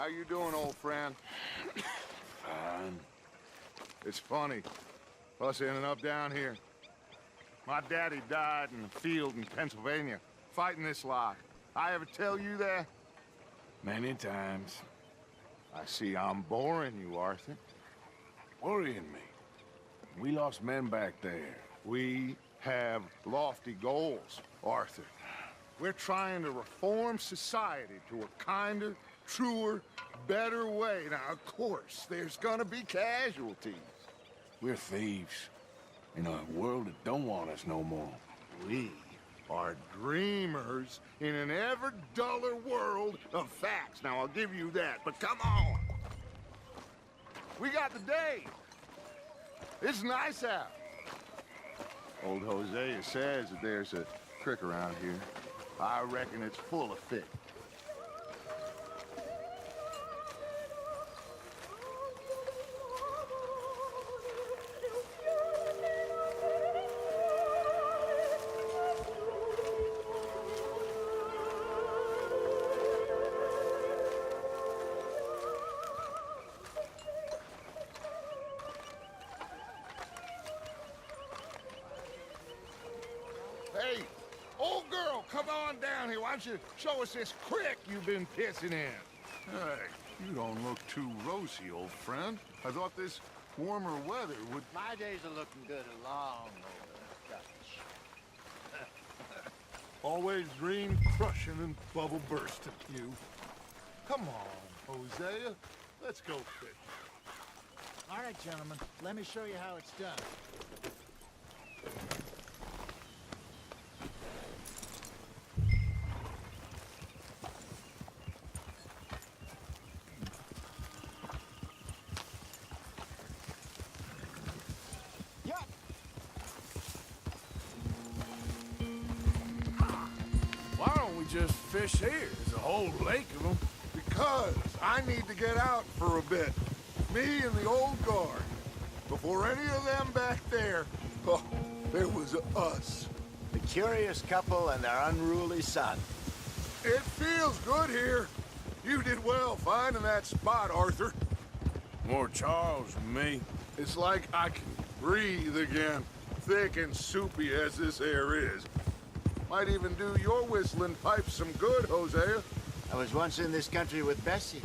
How you doing, old friend? Fine. It's funny, us ending up down here. My daddy died in the field in Pennsylvania, fighting this lot. I ever tell you that? Many times. I see I'm boring you, Arthur. Worrying me. We lost men back there. We have lofty goals, Arthur. We're trying to reform society to a kinder, truer, better way. Now, of course, there's gonna be casualties. We're thieves. In a world that don't want us no more. We are dreamers in an ever duller world of facts. Now, I'll give you that, but come on. We got the day. It's nice out. Old Hosea says that there's a creek around here. I reckon it's full of fish. Hey, old girl, come on down here. Why don't you show us this creek you've been pissing in? Hey, you don't look too rosy, old friend. I thought this warmer weather would... My days are looking good along over Dutch. Always dream crushing and bubble bursting, you. Come on, Hosea. Let's go fish. All right, gentlemen, let me show you how it's done. Why don't we just fish here? There's a whole lake of them. Because I need to get out for a bit. Me and the old guard. Before any of them back there, oh, there was us. The curious couple and their unruly son. It feels good here. You did well finding that spot, Arthur. More Charles than me. It's like I can breathe again, thick and soupy as this air is. Might even do your whistling pipes some good, Hosea. I was once in this country with Bessie.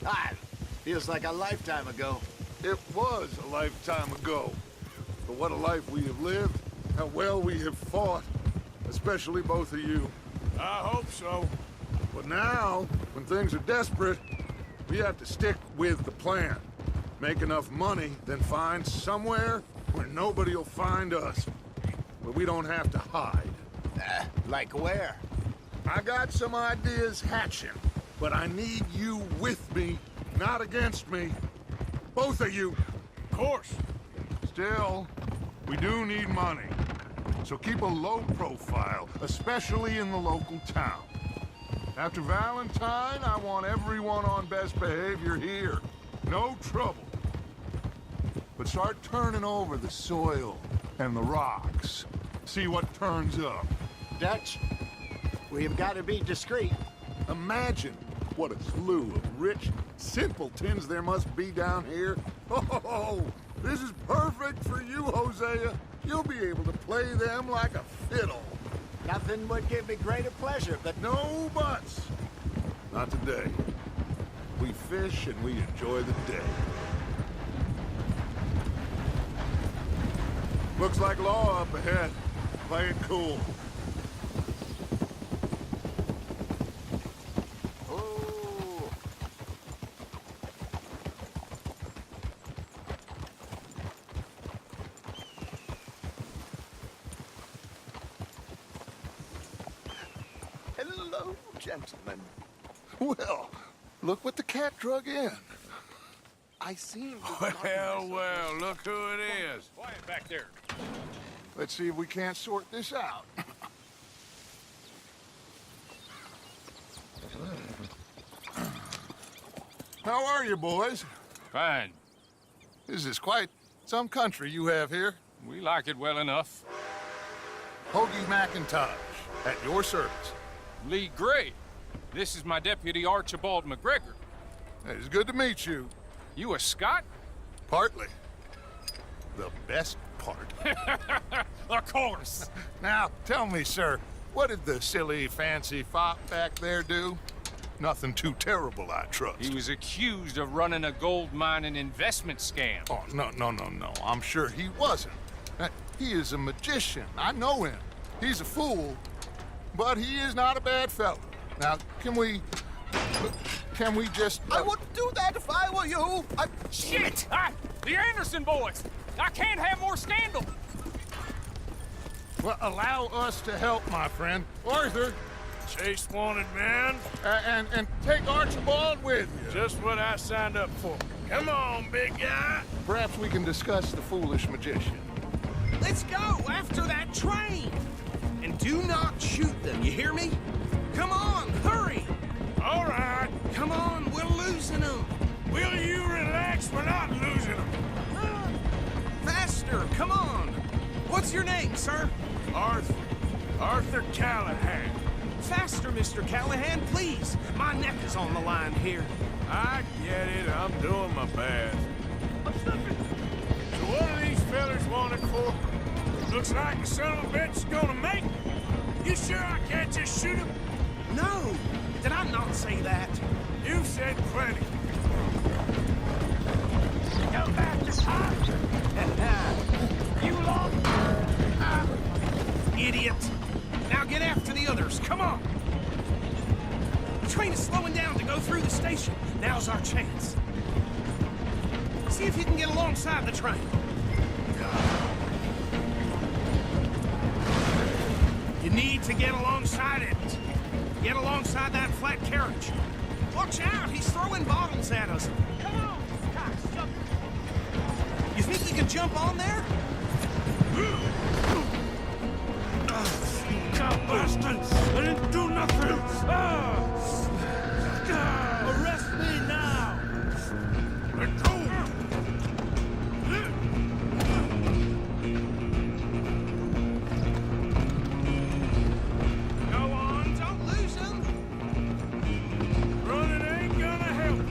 Ah, feels like a lifetime ago. It was a lifetime ago. But what a life we have lived, how well we have fought, especially both of you. I hope so. But now, when things are desperate, we have to stick with the plan. Make enough money, then find somewhere where nobody will find us. Where we don't have to hide. Like where? I got some ideas hatching, but I need you with me, not against me. Both of you. Of course. Still, we do need money. So keep a low profile, especially in the local town. After Valentine, I want everyone on best behavior here. No trouble. But start turning over the soil and the rocks. See what turns up. Dutch, we've got to be discreet. Imagine what a slew of rich simpletons there must be down here. Oh, this is perfect for you, Hosea. You'll be able to play them like a fiddle. Nothing would give me greater pleasure, but No buts. Not today. We fish and we enjoy the day. Looks like law up ahead. Play it cool. oh, Hello, gentlemen. Well, look what the cat drug in. I seem to... Well, look who it is. Quiet back there. Let's see if we can't sort this out. How are you, boys? Fine. This is quite some country you have here. We like it well enough. Hoagie McIntosh, at your service. Lee Gray. This is my deputy, Archibald McGregor. It's good to meet you. You a Scot? Partly. The best part. Of course. Now, tell me, sir, what did the silly, fancy fop back there do? Nothing too terrible, I trust. He was accused of running a gold mining investment scam. Oh, no. I'm sure he wasn't. He is a magician. I know him. He's a fool, but he is not a bad fellow. Now, can we just... I wouldn't do that if I were you. Shit! The Anderson boys! I can't have more scandal! Well, allow us to help, my friend. Arthur, Chase wanted man. and take Archibald with you. Just what I signed up for. Come on, big guy. Perhaps we can discuss the foolish magician. Let's go after that train! And do not shoot them, you hear me? Come on, hurry! All right. Come on, we're losing them! Will you relax? We're not losing them. Faster, come on! What's your name, sir? Arthur Callahan. Faster, Mr. Callahan, please! My neck is on the line here. I get it. I'm doing my best. So what are these fellas wanted for? Looks like the son of a bitch is gonna make it. You sure I can't just shoot him? No! Did I not say that? You've said plenty. Go back to top! You lost! Idiot! Now get after the others, come on! The train is slowing down to go through the station. Now's our chance. See if you can get alongside the train. You need to get alongside it. Get alongside that flat carriage. Watch out, he's throwing bottles at us. Come on, cocksucker. You think you can jump on there? God, bastard! I didn't do nothing! Arrest me now! Let go! Go on, don't lose him. Running ain't gonna help.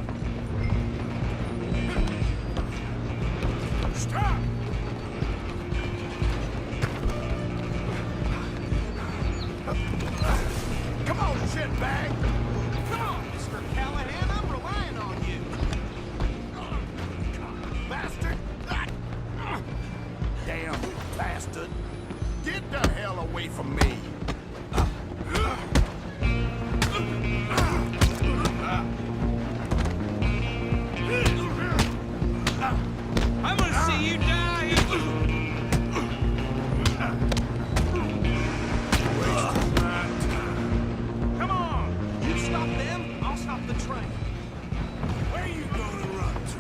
Stop! Come on, shitbag. Come on, Mr. Callahan, I'm relying on you. Bastard. Damn bastard. Get the hell away from me. I'm gonna see you die. Come on, you stop them, I'll stop the train. Where you gonna run to?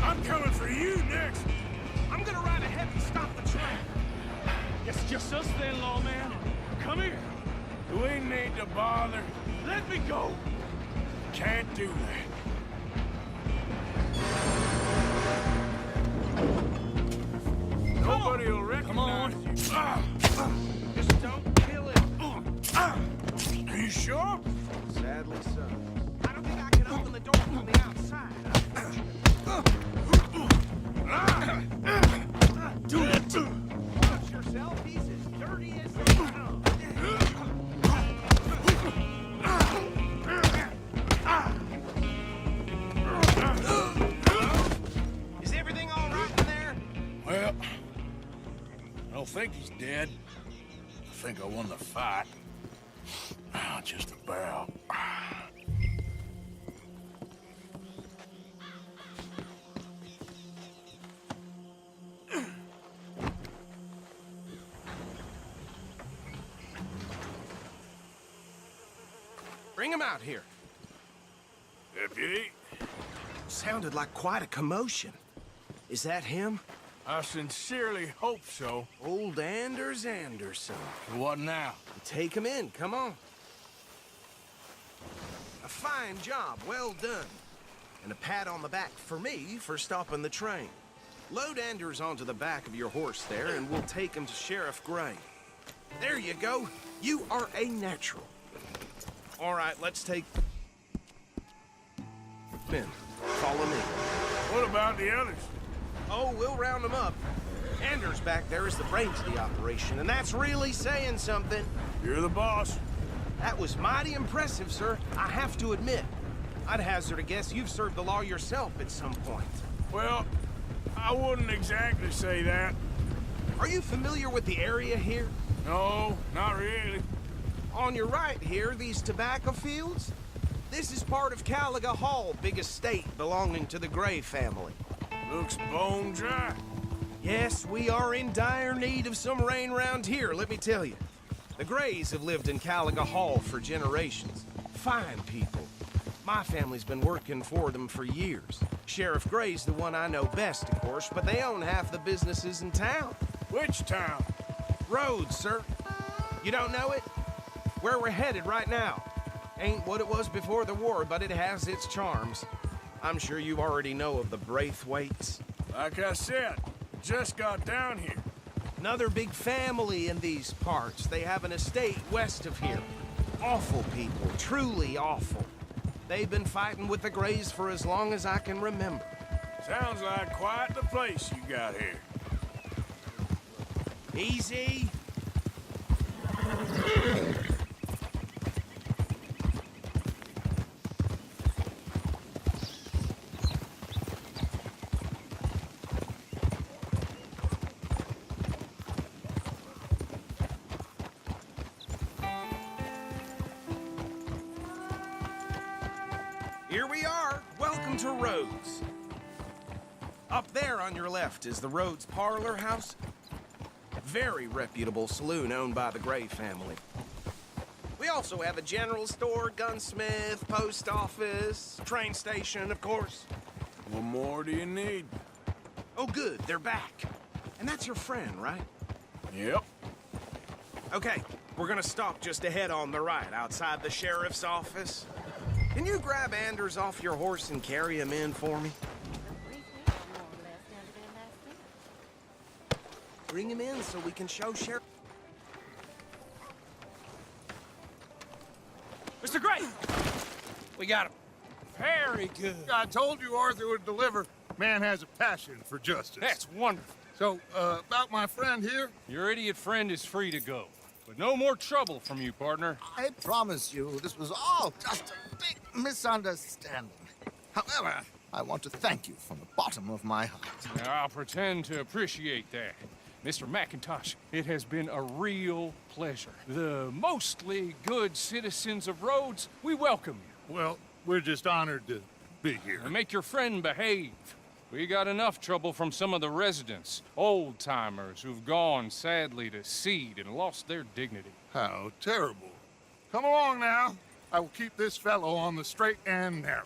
I'm coming for you next. I'm gonna ride ahead and stop the train. It's just us then, lawman. Come here. We need to bother. Let me go. Can't do that. Nobody will recognize you. Just don't kill it. Are you sure? Sadly so. I don't think I can open the door from the outside. Do it. Watch yourself, he's as dirty as they come. Is everything all right in there? Well, I don't think he's dead. I think I won the fight. Just about. Bring him out here. Deputy, Sounded like quite a commotion. Is that him? I sincerely hope so. Old Anders Anderson. What now? Take him in, come on. A fine job, well done. And a pat on the back for me for stopping the train. Load Anders onto the back of your horse there, and we'll take him to Sheriff Gray. There you go. You are a natural. All right, let's take... Men, follow me. What about the others? Oh, we'll round them up. Anders back there is the brains of the operation, and that's really saying something. You're the boss. That was mighty impressive, sir. I have to admit. I'd hazard a guess you've served the law yourself at some point. Well, I wouldn't exactly say that. Are you familiar with the area here? No, not really. On your right here, these tobacco fields? This is part of Caliga Hall, big estate belonging to the Gray family. Looks bone dry. Yes, we are in dire need of some rain round here, let me tell you. The Grays have lived in Caliga Hall for generations. Fine people. My family's been working for them for years. Sheriff Gray's the one I know best, of course, but they own half the businesses in town. Which town? Rhodes, sir. You don't know it? Where we're headed right now. Ain't what it was before the war, but it has its charms. I'm sure you already know of the Braithwaites. Like I said, just got down here. Another big family in these parts. They have an estate west of here. Awful people, truly awful. They've been fighting with the Grays for as long as I can remember. Sounds like quite the place you got here. Easy. Here we are. Welcome to Rhodes. Up there on your left is the Rhodes Parlor House. Very reputable saloon owned by the Gray family. We also have a general store, gunsmith, post office, train station, of course. What more do you need? Oh, good, they're back. And that's your friend, right? Yep. Okay, we're gonna stop just ahead on the right, outside the sheriff's office. Can you grab Anders off your horse and carry him in for me? Bring him in so we can show Sheriff. Mr. Gray! We got him. Very good. I told you Arthur would deliver. Man has a passion for justice. That's wonderful. So, about my friend here? Your idiot friend is free to go. But no more trouble from you, partner. I promise you, this was all just a big misunderstanding. However, I want to thank you from the bottom of my heart. Now, I'll pretend to appreciate that. Mr. McIntosh, it has been a real pleasure. The mostly good citizens of Rhodes, we welcome you. Well, we're just honored to be here. And make your friend behave. We got enough trouble from some of the residents, old-timers who've gone, sadly, to seed and lost their dignity. How terrible. Come along now. I will keep this fellow on the straight and narrow.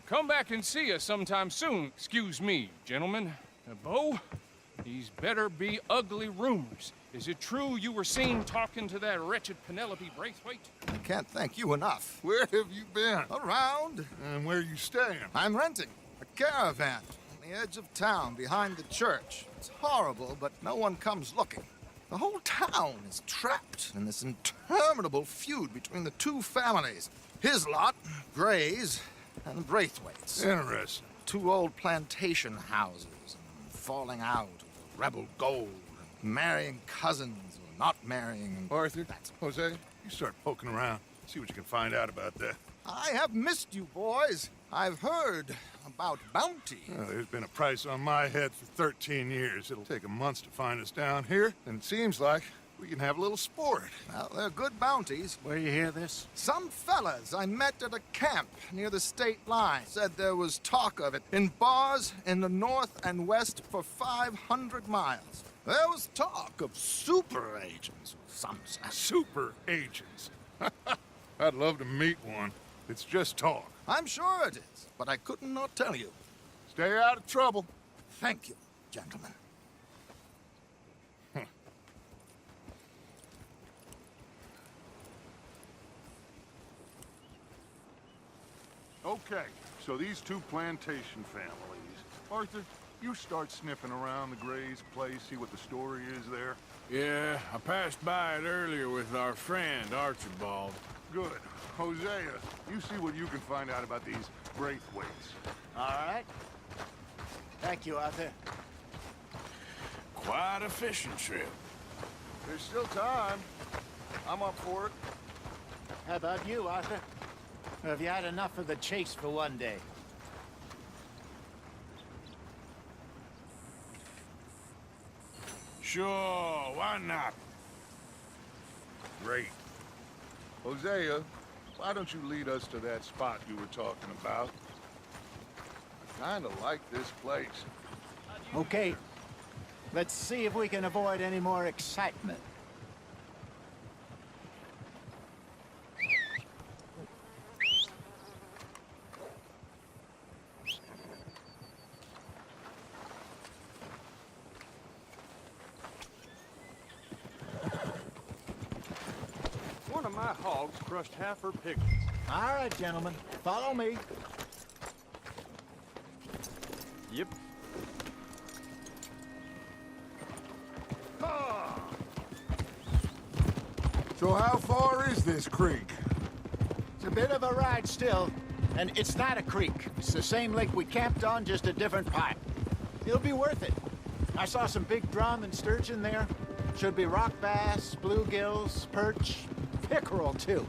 Come back and see us sometime soon. Excuse me, gentlemen. Bo, these better be ugly rumors. Is it true you were seen talking to that wretched Penelope Braithwaite? I can't thank you enough. Where have you been? Around, And where you staying? I'm renting a caravan on the edge of town behind the church. It's horrible, but no one comes looking. The whole town is trapped in this interminable feud between the two families. His lot, Gray's, and the Braithwaites. Interesting. Two old plantation houses, and falling out over rebel gold, and marrying cousins or not marrying. Arthur, Jose, you start poking around. See what you can find out about that. I have missed you, boys. I've heard about bounty. Well, there's been a price on my head for 13 years. It'll take a month to find us down here, and it seems like we can have a little sport. Well, they're good bounties. Where you hear this? Some fellas I met at a camp near the state line said there was talk of it in bars in the north and west for 500 miles. There was talk of super agents, some said. Super agents. I'd love to meet one. It's just talk. I'm sure it is, but I couldn't not tell you. Stay out of trouble. Thank you, gentlemen. Okay, so these two plantation families. Arthur, you start sniffing around the Gray's place, see what the story is there? Yeah, I passed by it earlier with our friend, Archibald. Good. Hosea, you see what you can find out about these Braithwaites. All right. Thank you, Arthur. Quite a fishing trip. There's still time. I'm up for it. How about you, Arthur? Or have you had enough of the chase for one day? Sure, why not? Great. Hosea, why don't you lead us to that spot you were talking about? I kinda like this place. Okay. Let's see if we can avoid any more excitement. One of my hogs crushed half her piglets. All right, gentlemen. Follow me. Yep. So how far is this creek? It's a bit of a ride still. And it's not a creek. It's the same lake we camped on, just a different pipe. It'll be worth it. I saw some big drum and sturgeon there. Should be rock bass, bluegills, perch, pickerel, too.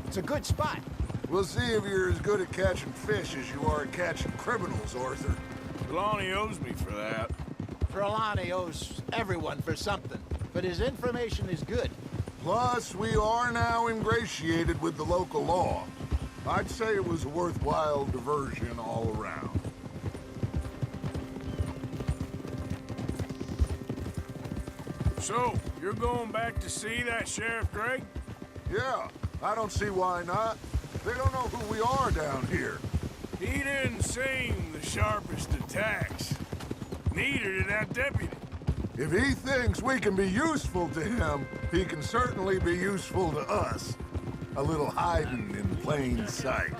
It's a good spot. We'll see if you're as good at catching fish as you are at catching criminals, Arthur. Lonnie owes me for that. Trelawney owes everyone for something, but his information is good. Plus, we are now ingratiated with the local law. I'd say it was a worthwhile diversion all around. So, you're going back to see that Sheriff Gray? Yeah, I don't see why not. They don't know who we are down here. He didn't seem the sharpest attacks. Neither did that deputy. If he thinks we can be useful to him, he can certainly be useful to us. A little hiding in plain sight.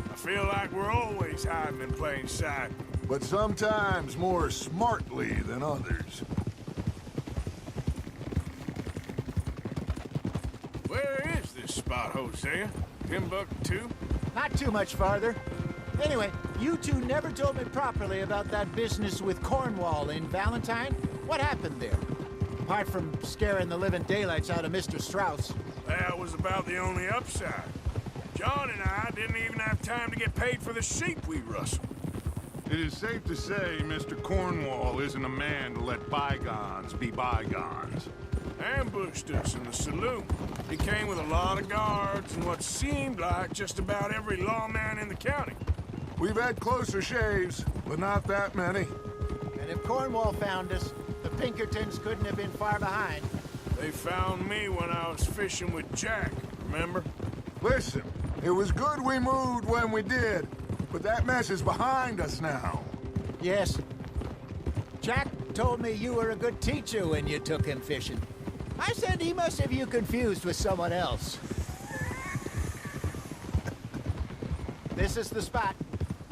I feel like we're always hiding in plain sight. But sometimes more smartly than others. Where is this spot, Hosea? Timbuktu? Not too much farther. Anyway, you two never told me properly about that business with Cornwall in Valentine. What happened there? Apart from scaring the living daylights out of Mr. Strauss. That was about the only upside. John and I didn't even have time to get paid for the sheep we rustled. It is safe to say Mr. Cornwall isn't a man to let bygones be bygones. Ambushed us in the saloon. He came with a lot of guards and what seemed like just about every lawman in the county. We've had closer shaves, but not that many. And if Cornwall found us, the Pinkertons couldn't have been far behind. They found me when I was fishing with Jack, remember? Listen, it was good we moved when we did, but that mess is behind us now. Yes. Jack told me you were a good teacher when you took him fishing. I said he must have you confused with someone else. This is the spot.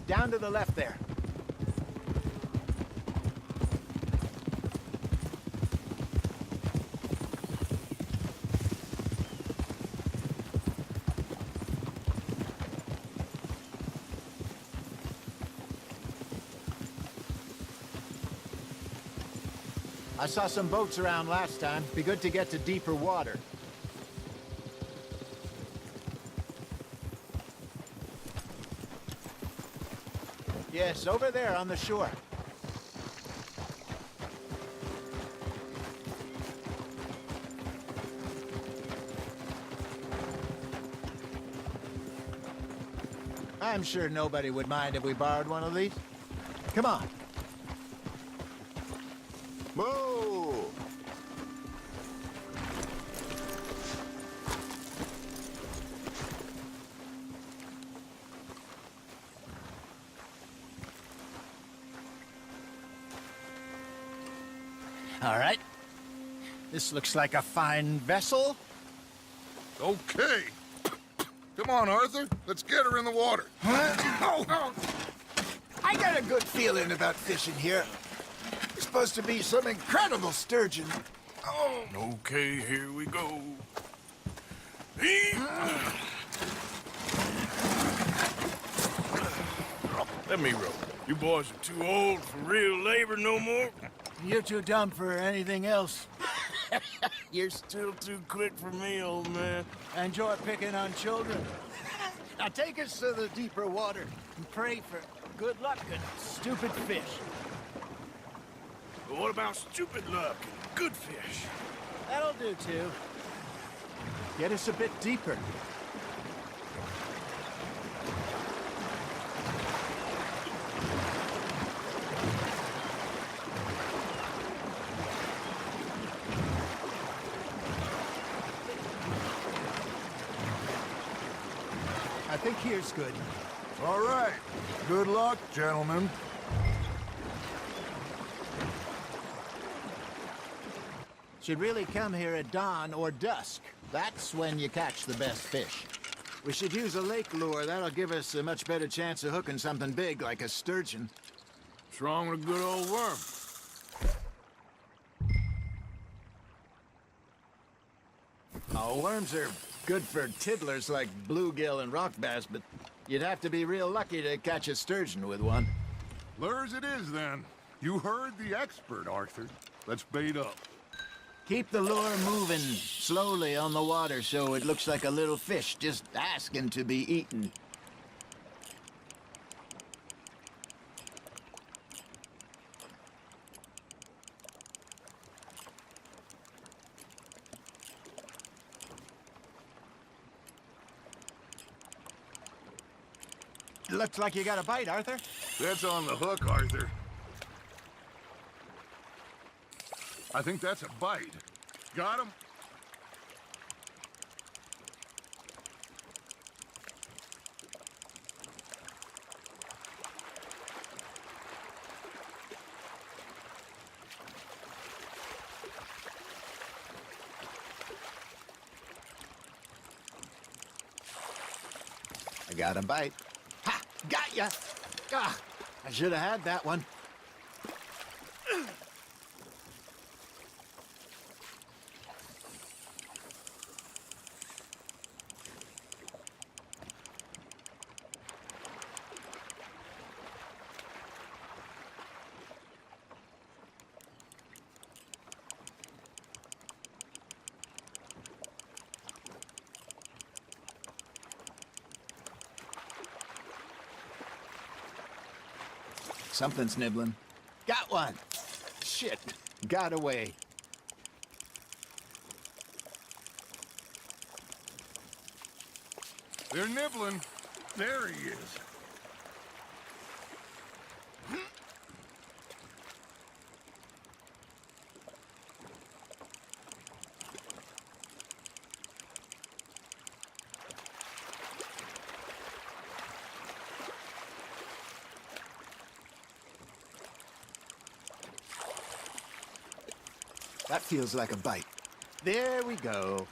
Down to the left there. I saw some boats around last time. Be good to get to deeper water. Yes, over there on the shore. I'm sure nobody would mind if we borrowed one of these. Come on. Move! All right. This looks like a fine vessel. Okay. Come on, Arthur. Let's get her in the water. I got a good feeling about fishing here. You're supposed to be some incredible sturgeon. Oh. Okay, here we go. Let me row. You boys are too old for real labor no more. You're too dumb for anything else. You're still too quick for me, old man. Enjoy picking on children. Now take us to the deeper water and pray for good luck and stupid fish. But what about stupid luck and good fish? That'll do, too. Get us a bit deeper. I think here's good. All right. Good luck, gentlemen. Should really come here at dawn or dusk. That's when you catch the best fish. We should use a lake lure. That'll give us a much better chance of hooking something big like a sturgeon. What's wrong with a good old worm? Oh, worms are good for tiddlers like bluegill and rock bass, but you'd have to be real lucky to catch a sturgeon with one. Lures it is, then. You heard the expert, Arthur. Let's bait up. Keep the lure moving slowly on the water so it looks like a little fish just asking to be eaten. Looks like you got a bite, Arthur. That's on the hook, Arthur. I think that's a bite. Got him? I got a bite. Ha! Got ya! Ah, I should have had that one. Something's nibbling. Got one! Shit, got away. They're nibbling. There he is. That feels like a bite. There we go.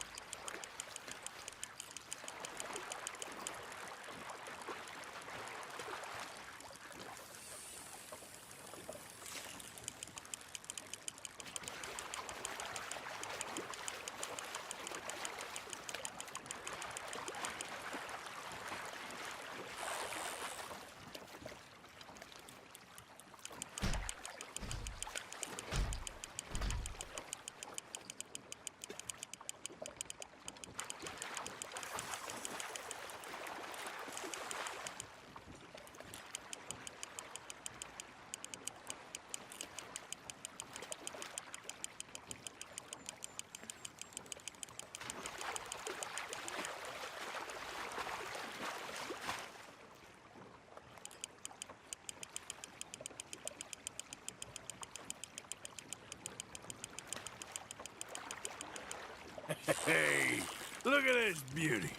Hey, look at this beauty.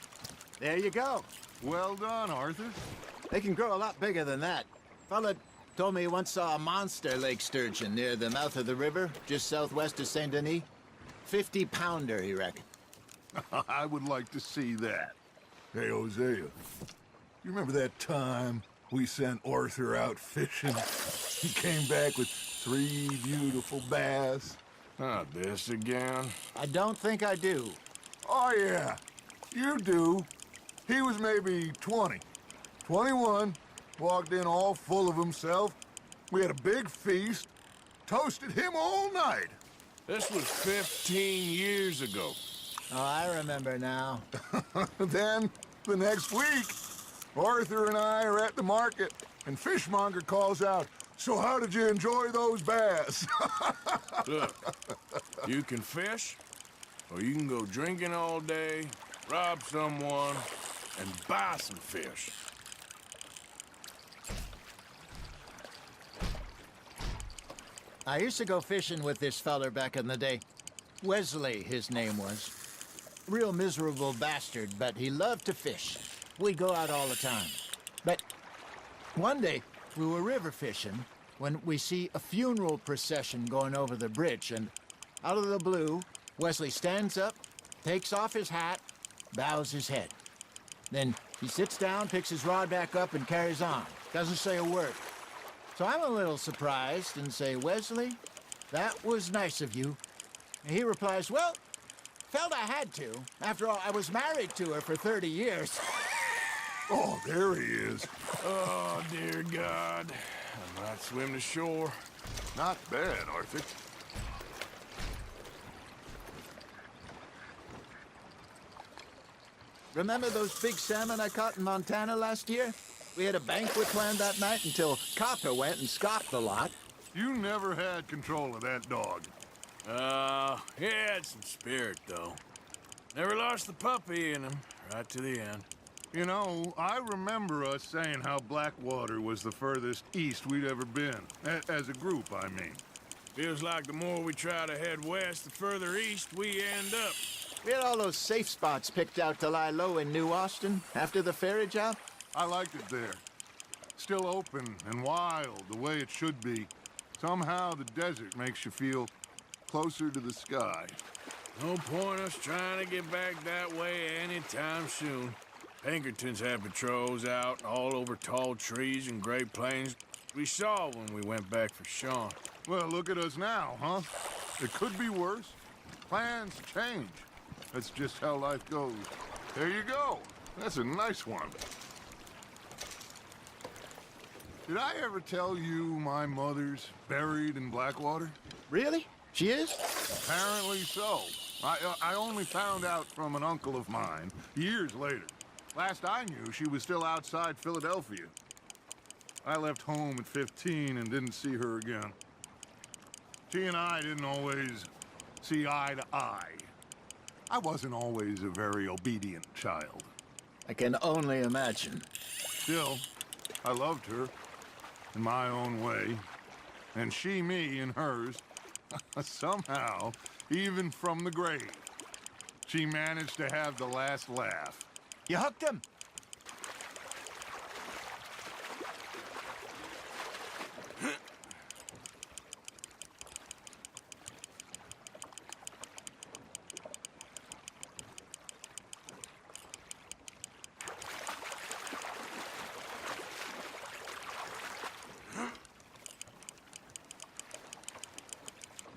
There you go. Well done, Arthur. They can grow a lot bigger than that. Fella told me he once saw a monster lake sturgeon near the mouth of the river, just southwest of Saint Denis. 50-pounder, he reckoned. I would like to see that. Hey, Hosea, you remember that time we sent Arthur out fishing. He came back with 3 beautiful bass. Not this again. I don't think I do. Oh, yeah, you do. He was maybe 20, 21, walked in all full of himself. We had a big feast, toasted him all night. This was 15 years ago. Oh, I remember now. Then, the next week, Arthur and I are at the market, and Fishmonger calls out, "So how did you enjoy those bass?" Look, you can fish, or you can go drinking all day, rob someone, and buy some fish. I used to go fishing with this feller back in the day. Wesley, his name was. Real miserable bastard, but he loved to fish. We'd go out all the time. But one day, we were river fishing when we see a funeral procession going over the bridge, and out of the blue, Wesley stands up, takes off his hat, bows his head. Then he sits down, picks his rod back up, and carries on. Doesn't say a word. So I'm a little surprised and say, "Wesley, that was nice of you." And he replies, "Well, felt I had to. After all, I was married to her for 30 years. Oh, there he is. Oh, dear God. I might swim to shore. Not bad, Arthur. Remember those big salmon I caught in Montana last year? We had a banquet planned that night until Copper went and scoffed the lot. You never had control of that dog. He had some spirit, though. Never lost the puppy in him, right to the end. You know, I remember us saying how Blackwater was the furthest east we'd ever been. As a group, I mean. Feels like the more we try to head west, the further east we end up. We had all those safe spots picked out to lie low in New Austin after the ferry job. I liked it there. Still open and wild, the way it should be. Somehow the desert makes you feel closer to the sky. No point us trying to get back that way anytime soon. Pinkertons had patrols out all over tall trees and Great Plains. We saw when we went back for Sean. Well, look at us now, huh? It could be worse. Plans change. That's just how life goes. There you go. That's a nice one. Did I ever tell you my mother's buried in Blackwater? Really? She is? Apparently so. I only found out from an uncle of mine years later. Last I knew, she was still outside Philadelphia. I left home at 15 and didn't see her again. She and I didn't always see eye to eye. I wasn't always a very obedient child. I can only imagine. Still, I loved her in my own way, and she me in hers. Somehow, even from the grave, she managed to have the last laugh. You hooked him?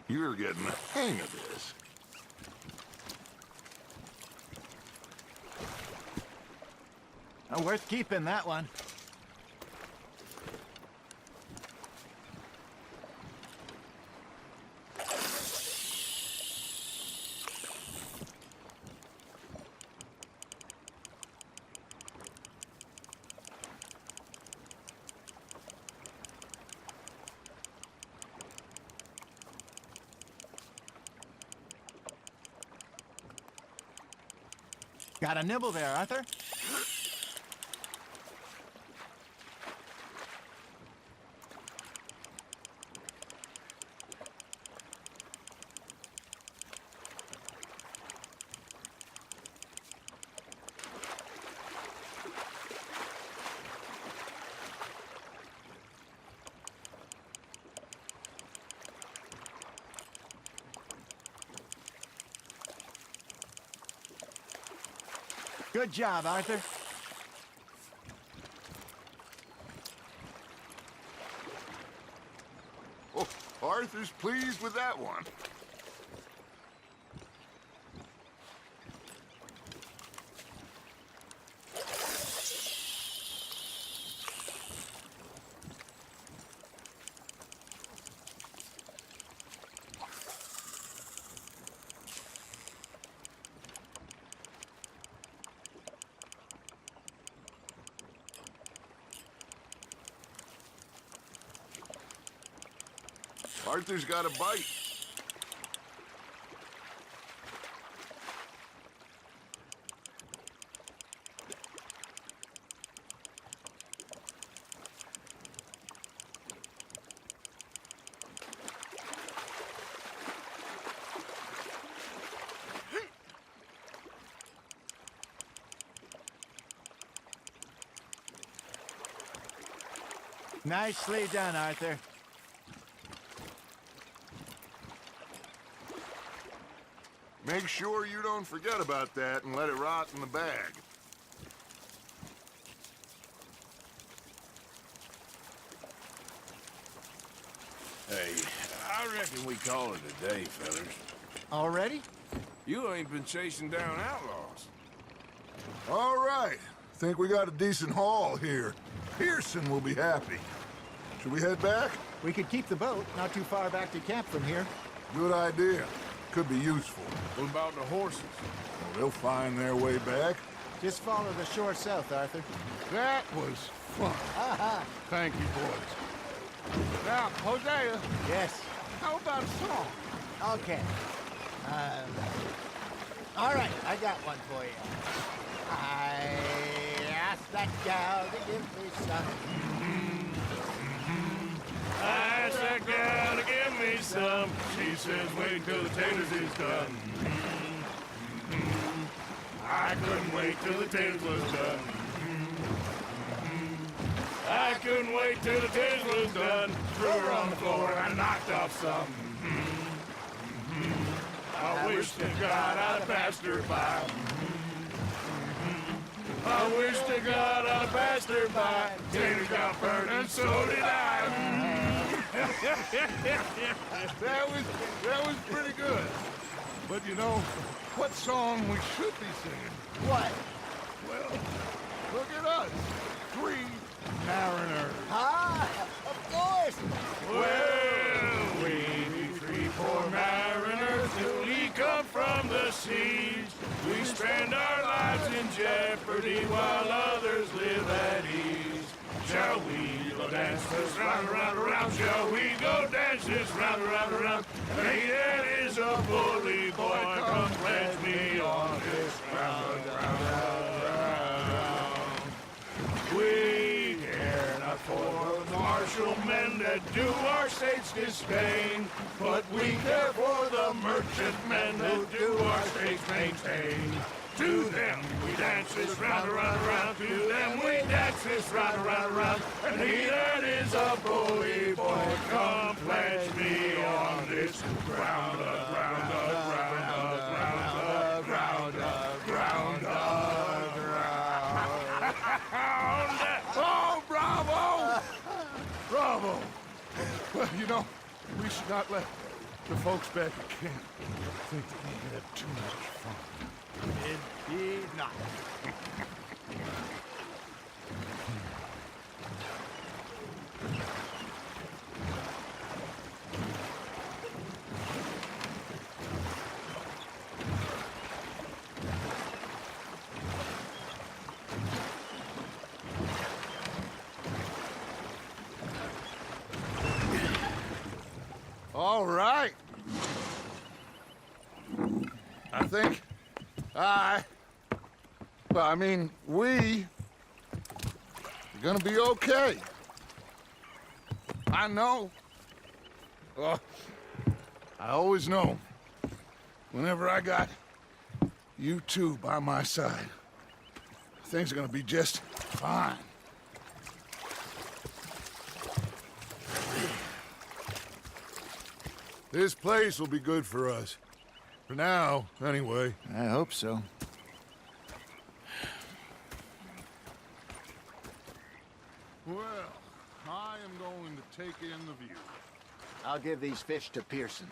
You're getting the hang of this. Worth keeping, that one. Got a nibble there, Arthur? Good job, Arthur. Arthur's pleased with that one. Arthur's got a bite. Nicely done, Arthur. Make sure you don't forget about that and let it rot in the bag. Hey, I reckon we call it a day, fellas. Already? You ain't been chasing down outlaws. All right. Think we got a decent haul here. Pearson will be happy. Should we head back? We could keep the boat not too far back to camp from here. Good idea. Could be useful. What about the horses? Well, they'll find their way back. Just follow the shore south, Arthur. That was fun. Thank you, boys. Now, Hosea, Yes. how about a song? Okay. All right, I got one for you. I asked that gal to give me some. I asked that gal to give me some. She says, wait till the taters is done. I couldn't wait till the taters was done. I couldn't wait till the taters was done. Threw her on the floor and I knocked off some. I wish to God I'd passed her by. I wish to God I'd passed her by. Taters got burned and so did I. That was pretty good. But you know, what song we should be singing? What? Well, look at us. 3 mariners. Ah, of course. Well, we be 3 poor mariners till we come from the seas. We spend our lives in jeopardy while others live at ease. Shall we go dance this round, around, around? Shall we go dance this round, around, around? Hey, that is a bully boy. Come pledge me on this round, round, round. We care not for the martial men that do our state's disdain, but we care for the merchant men who do our state's maintain. To them we dance this round, around, around. To them we dance this round, around, around. And he that is a bully boy, come pledge me on this ground, ground, ground, ground, ground, ground, ground. Oh, bravo! Bravo! Well, you know, we should not let the folks back at camp think that we had too much fun. Indeed not. All right. I think we are gonna be okay. I know. I always know. Whenever I got you two by my side, things are gonna be just fine. This place will be good for us. For now, anyway. I hope so. Well, I am going to take in the view. I'll give these fish to Pearson.